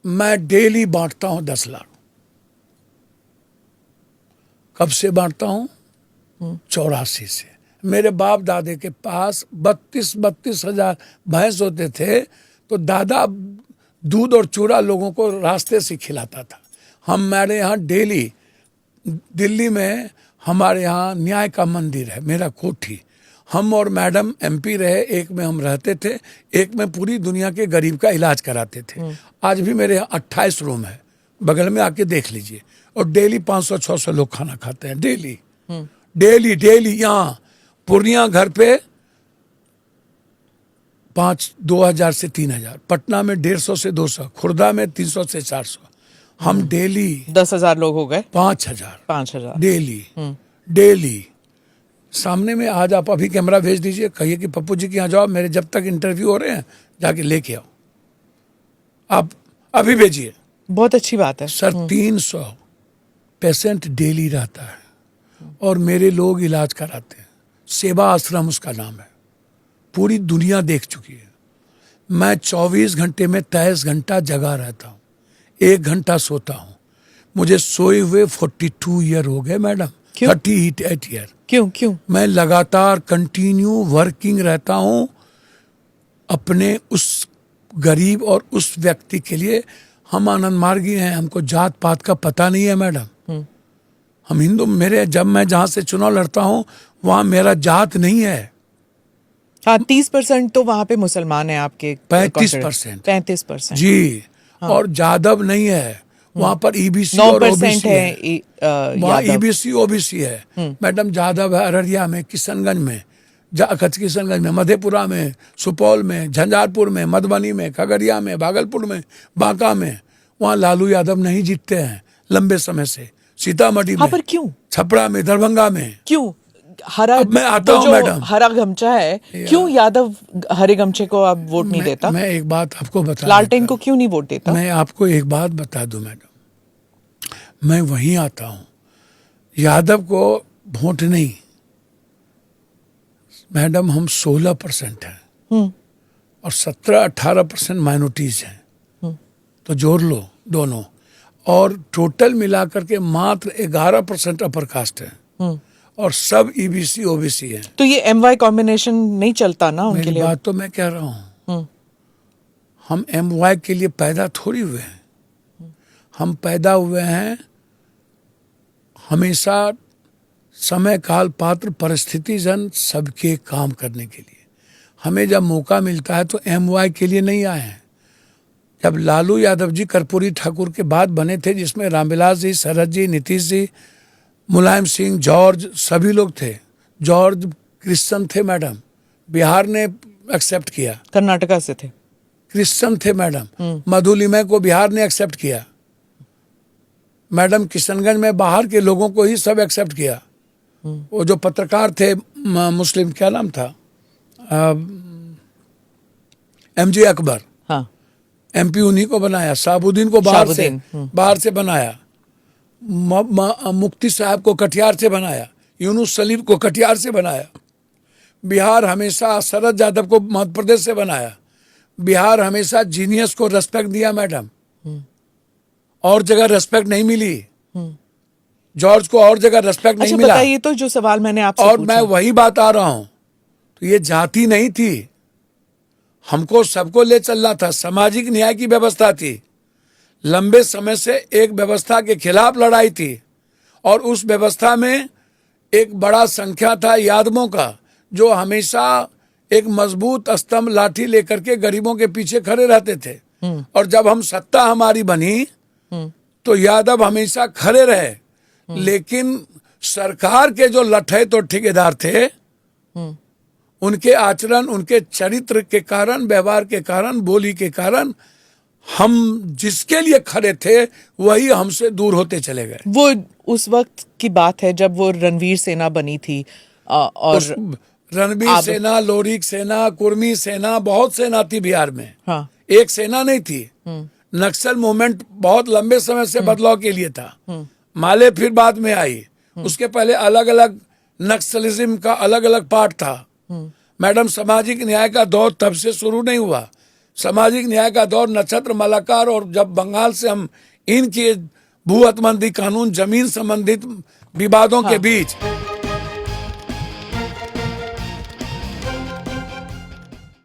मैं डेली बांटता हूं 10 लाख। कब से बांटता हूं? 84 से। मेरे बाप दादे के पास 32 हजार भैंस होते थे, तो दादा दूध और चूड़ा लोगों को रास्ते से खिलाता था। हमारे यहाँ डेली, दिल्ली में हमारे यहाँ न्याय का मंदिर है, मेरा कोठी, हम और मैडम एमपी रहे, एक में हम रहते थे, एक में पूरी दुनिया के गरीब का इलाज कराते थे। आज भी मेरे यहाँ 28 रूम है, बगल में आके देख लीजिए। और डेली 500-600 लोग खाना खाते हैं, डेली डेली डेली। यहाँ पूर्णिया घर पे 2,000 से 3,000, पटना में 150 से 200, खुर्दा में 300 से 400। हम डेली 10,000 लोग हो गए, 5,000 डेली डेली। सामने में आज आप अभी कैमरा भेज दीजिए, कहिए कि पप्पू जी के यहाँ जाओ, मेरे जब तक इंटरव्यू हो रहे हैं जाके लेके आओ, आप अभी भेजिए। बहुत अच्छी बात है सर। 300 पेशेंट डेली रहता है और मेरे लोग इलाज कराते हैं। सेवा आश्रम उसका नाम है, पूरी दुनिया देख चुकी है। मैं 24 घंटे में 23 घंटा जगा रहता हूँ, 1 घंटा सोता हूँ। मुझे सोए हुए 42 ईयर हो गए मैडम, 38 ईयर। क्यों? मैं लगातार कंटिन्यू वर्किंग रहता हूँ अपने उस गरीब और उस व्यक्ति के लिए। हम आनंद मार्गी हैं, हमको जात पात का पता नहीं है मैडम। हम हिंदू, मेरे जब मैं जहां से चुनाव लड़ता हूं वहां मेरा जात नहीं है। हाँ, 30% तो वहां पे मुसलमान है आपके, 35% जी। हाँ। और जादव नहीं है वहां पर, ईबीसी और ओबीसी है, वहाँ ईबीसी ओबीसी है मैडम। जादव है अररिया में, किशनगंज में, किशनगंज में, मधेपुरा में, सुपौल में, झंझारपुर में, मधुबनी में, खगड़िया में, भागलपुर में, बांका में। वहाँ लालू यादव नहीं जीतते हैं लंबे समय से। सीतामढ़ी में, पर क्यों? छपरा में, दरभंगा में क्यों? हरा, मैं आता हूँ मैडम, हरा गमछा है, क्यों यादव हरे गमछे को अब वोट नहीं देता? मैं एक बात आपको बता, लालटेन को क्यों नहीं वोट देता? मैं आपको एक बात बता दूं मैडम, मैं वहीं आता हूँ। यादव को वोट नहीं मैडम, हम 16% हैं और 17-18% माइनॉरिटीज हैं, तो जोड़ लो दोनों, और टोटल मिलाकर के मात्र 11% अपर कास्ट है और सब ईबीसी ओबीसी है। तो ये एमवाई कॉम्बिनेशन नहीं चलता ना उनके लिए? बात तो मैं कह रहा हूँ, हम एमवाई के लिए पैदा थोड़ी हुए हैं। हम पैदा हुए हैं हमेशा समय काल पात्र परिस्थिति जन सबके काम करने के लिए। हमें जब मौका मिलता है तो एमवाई के लिए नहीं आए हैं। जब लालू यादव जी कर्पूरी ठाकुर के बाद बने थे, जिसमें रामविलास जी, शरद जी, नीतीश जी, मुलायम सिंह, जॉर्ज, सभी लोग थे। जॉर्ज क्रिश्चियन थे मैडम, बिहार ने एक्सेप्ट किया। कर्नाटका से थे, क्रिश्चियन थे मैडम। मधुलिमय को बिहार ने एक्सेप्ट किया मैडम। किशनगंज में बाहर के लोगों को ही सब एक्सेप्ट किया। वो जो पत्रकार थे मुस्लिम, क्या नाम था, एमजे अकबर, हाँ, एमपी उन्हीं को बनाया। शाहबुद्दीन को बाहर से बनाया। मुफ्ती साहब को कटिहार से बनाया। यूनुस सलीम को कटिहार से बनाया। बिहार हमेशा शरद यादव को मध्य प्रदेश से बनाया। बिहार हमेशा जीनियस को रेस्पेक्ट दिया मैडम, और जगह रेस्पेक्ट नहीं मिली। जॉर्ज को और जगह रेस्पेक्ट नहीं मिला। बताइए तो जो सवाल मैंने आपसे और पूछा। मैं वही बात आ रहा हूं, तो ये जाति नहीं थी, हमको सबको ले चलना था। सामाजिक न्याय की व्यवस्था थी। लंबे समय से एक व्यवस्था के खिलाफ लड़ाई थी और उस व्यवस्था में एक बड़ा संख्या था यादवों का, जो हमेशा एक मजबूत स्तंभ लाठी लेकर के गरीबों के पीछे खड़े रहते थे। और जब हम सत्ता हमारी बनी तो यादव हमेशा खड़े रहे, लेकिन सरकार के जो लठे तो ठेकेदार थे, उनके आचरण, उनके चरित्र के कारण, व्यवहार के कारण, बोली के कारण हम जिसके लिए खड़े थे वही हमसे दूर होते चले गए। वो उस वक्त की बात है जब वो रणवीर सेना बनी थी, और रणवीर सेना, लोरिक सेना, कुर्मी सेना, बहुत सेना थी बिहार में। हाँ, एक सेना नहीं थी। नक्सल मूवमेंट बहुत लंबे समय से बदलाव के लिए था। माले फिर बाद में आई, उसके पहले अलग अलग नक्सलिज्म का अलग अलग पार्ट था मैडम। सामाजिक न्याय का दौर तब से शुरू नहीं हुआ सामाजिक न्याय का दौर नक्षत्र मलाकार, और जब बंगाल से हम इनके भू हतबंदी कानून, जमीन संबंधित विवादों के बीच